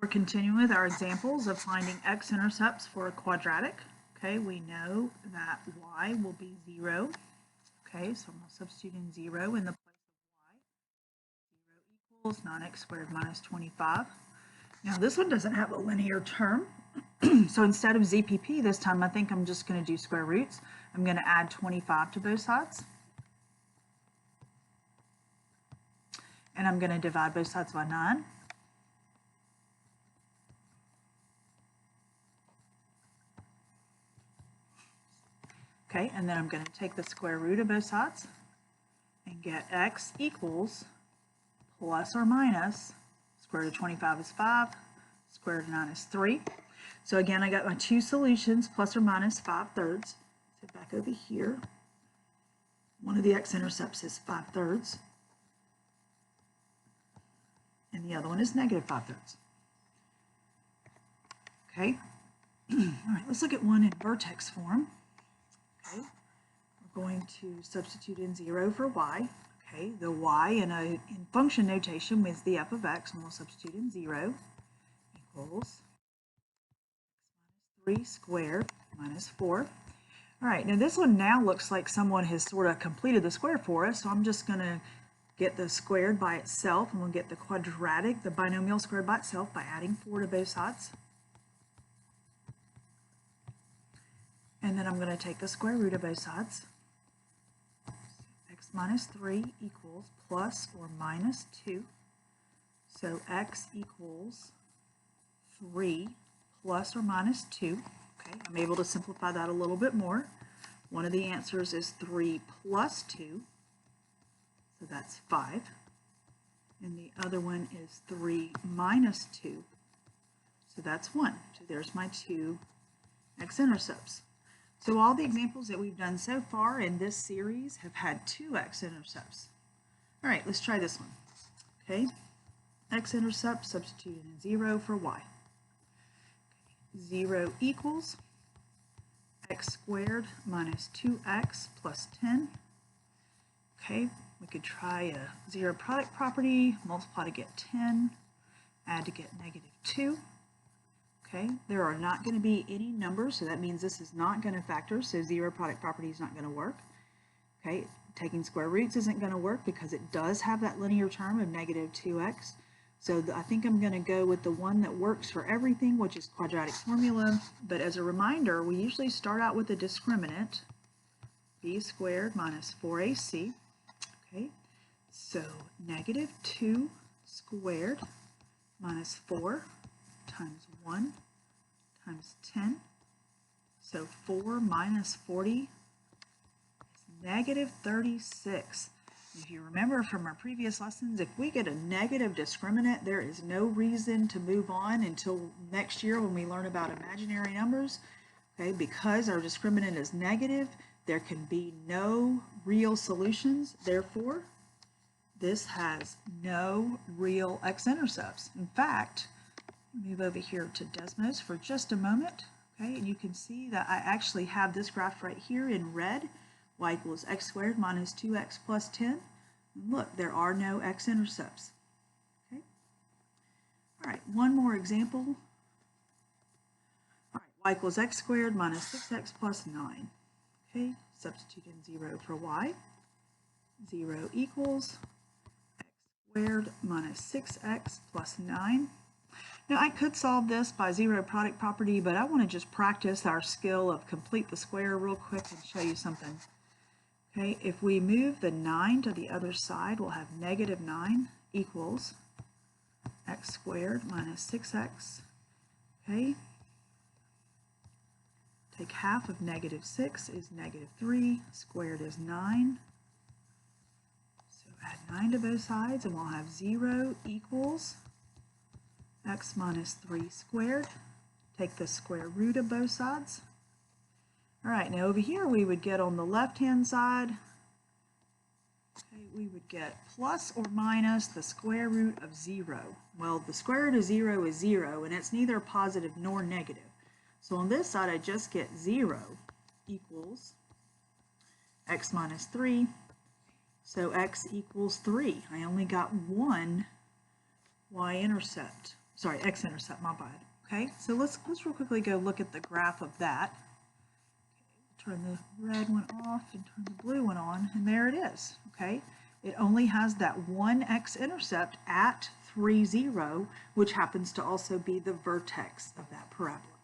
We're continuing with our examples of finding x-intercepts for a quadratic. Okay, we know that y will be 0. Okay, so I'm going to substitute in 0 in the place of y. 0 equals 9x squared minus 25. Now this one doesn't have a linear term. So instead of ZPP this time, I think I'm just going to do square roots. I'm going to add 25 to both sides. And I'm going to divide both sides by 9. Okay, and then I'm going to take the square root of both sides and get x equals plus or minus square root of 25 is 5, square root of 9 is 3. So again, I got my two solutions, plus or minus 5/3. So back over here, one of the x-intercepts is 5/3, and the other one is negative 5/3. Okay, all right, let's look at one in vertex form. Okay, we're going to substitute in 0 for y. Okay, the y in function notation is the f of x, and we'll substitute in 0 equals 3 squared minus 4. All right, now this one now looks like someone has sort of completed the square for us, so I'm just going to get the squared by itself, and we'll get the quadratic, the binomial squared by itself by adding 4 to both sides. And then I'm going to take the square root of both sides. X minus 3 equals plus or minus 2. So x equals 3 plus or minus 2. Okay, I'm able to simplify that a little bit more. One of the answers is 3 plus 2, so that's 5. And the other one is 3 minus 2, so that's 1. So there's my two x-intercepts. So all the examples that we've done so far in this series have had two x-intercepts. All right, let's try this one. Okay, x-intercept, substituting in 0 for y. 0 equals x squared minus 2x plus 10. Okay, we could try a zero product property, multiply to get 10, add to get negative 2. Okay, there are not going to be any numbers, so that means this is not going to factor, so zero product property is not going to work. Okay, taking square roots isn't going to work because it does have that linear term of negative 2x. So I think I'm going to go with the one that works for everything, which is quadratic formula. But as a reminder, we usually start out with a discriminant, b squared minus 4ac. Okay, so negative 2 squared minus 4 times 1 times 10. So 4 minus 40 is negative 36. If you remember from our previous lessons, if we get a negative discriminant, there is no reason to move on until next year when we learn about imaginary numbers. Okay, because our discriminant is negative, there can be no real solutions. Therefore, this has no real x-intercepts. In fact, move over here to Desmos for just a moment. Okay, and you can see that I actually have this graph right here in red. Y equals x squared minus 2x plus 10. And look, there are no x-intercepts. Okay. All right, one more example. All right, y equals x squared minus 6x plus 9. Okay, substitute in 0 for y. 0 equals x squared minus 6x plus 9. Now I could solve this by zero product property, but I want to just practice our skill of complete the square real quick and show you something. Okay, if we move the 9 to the other side, we'll have negative 9 equals x squared minus 6x. Okay, take half of negative 6 is negative 3, squared is 9. So add 9 to both sides and we'll have 0 equals x minus 3 squared. Take the square root of both sides. All right, now over here we would get on the left-hand side, okay, we would get plus or minus the square root of 0. Well, the square root of 0 is 0, and it's neither positive nor negative. So on this side, I just get 0 equals x minus 3. So x equals 3. I only got one y-intercept. sorry, x-intercept, my bad. Okay, so let's real quickly go look at the graph of that. Turn the red one off and turn the blue one on, and there it is. Okay, it only has that one x-intercept at 3, 0, which happens to also be the vertex of that parabola.